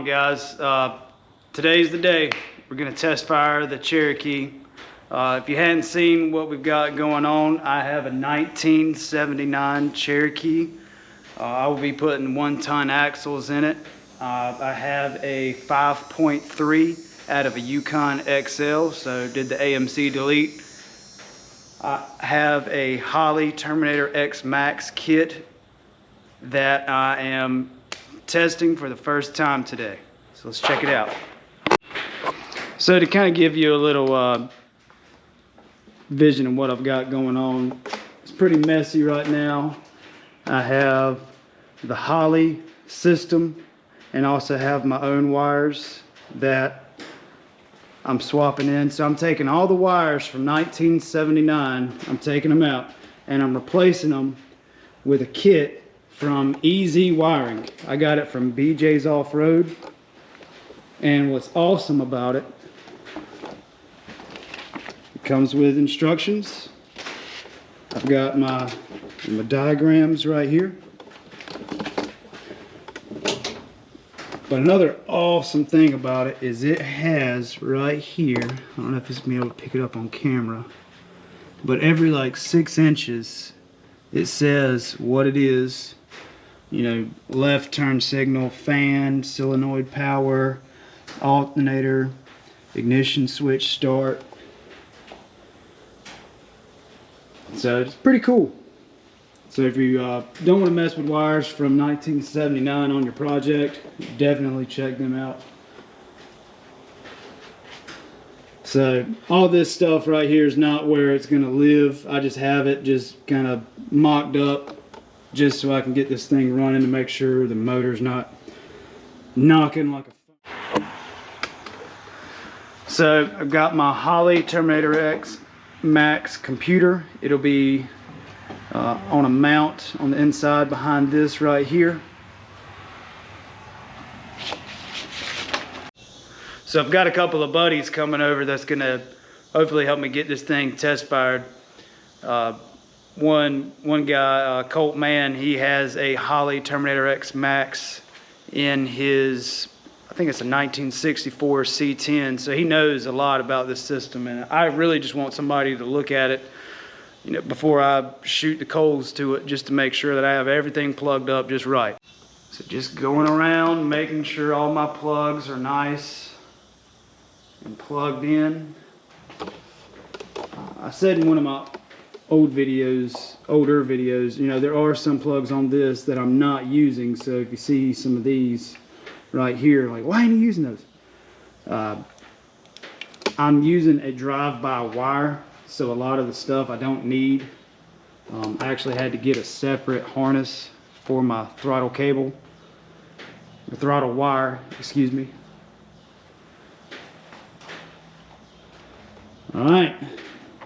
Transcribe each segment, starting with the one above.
on, guys? Today's the day. We're gonna test fire the Cherokee. If you hadn't seen what we've got going on, I have a 1979 Cherokee. I will be putting 1-ton axles in it. I have a 5.3 out of a Yukon XL, so did the AMC delete. I have a Holley Terminator X Max kit that I am testing for the first time today. So let's check it out. So to kind of give you a little vision of what I've got going on, it's pretty messy right now. I have the Holley system and also have my own wires that I'm swapping in. So I'm taking all the wires from 1979, I'm taking them out and I'm replacing them with a kit from EZ Wiring. I got it from BJ's Off-Road. And what's awesome about it, it comes with instructions. I've got my diagrams right here. But another awesome thing about it is it has right here, I don't know if it's gonna be able to pick it up on camera, but every like 6 inches it says what it is. You know, left turn signal, fan, solenoid power, alternator, ignition switch start. So it's pretty cool. So if you don't want to mess with wires from 1979 on your project, definitely check them out. So all this stuff right here is not where it's going to live. I just have it just kind of mocked up just so I can get this thing running to make sure the motor's not knocking like a... So I've got my Holley Terminator X Max computer. It'll be on a mount on the inside behind this right here. So I've got a couple of buddies coming over that's gonna hopefully help me get this thing test fired. One guy, Colt Mann, he has a Holley Terminator X Max in his, I think it's a 1964 C10, so he knows a lot about this system, and I really just want somebody to look at it, you know, before I shoot the coals to it, just to make sure that I have everything plugged up just right. So just going around, making sure all my plugs are nice and plugged in. I said in one of my older videos, you know, there are some plugs on this that I'm not using, so if you see some of these right here, like, why ain't you using those? I'm using a drive-by wire, so a lot of the stuff I don't need. I actually had to get a separate harness for my throttle cable, the throttle wire, excuse me. All right,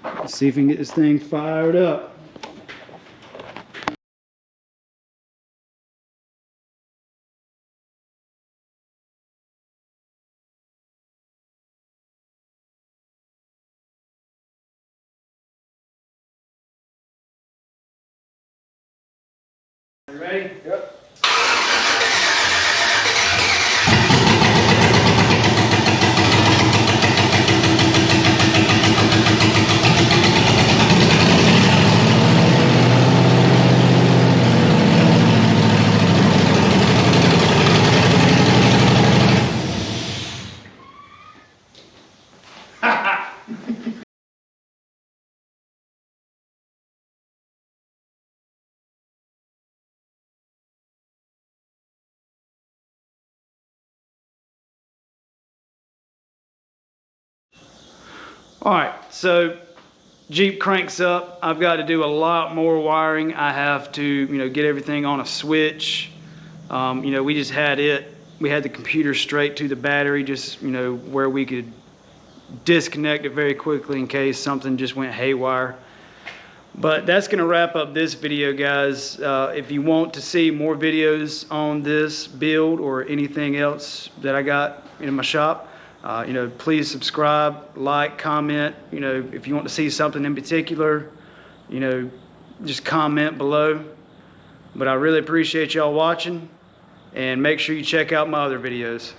let's see if we can get this thing fired up. You ready? Yep. All right, so Jeep cranks up. I've got to do a lot more wiring. I have to, you know, get everything on a switch. You know, we had the computer straight to the battery, just, you know, where we could disconnect it very quickly in case something just went haywire. But that's going to wrap up this video, guys. If you want to see more videos on this build or anything else that I got in my shop, you know, please subscribe, like, comment. You know, if you want to see something in particular, you know, just comment below. But I really appreciate y'all watching, and make sure you check out my other videos.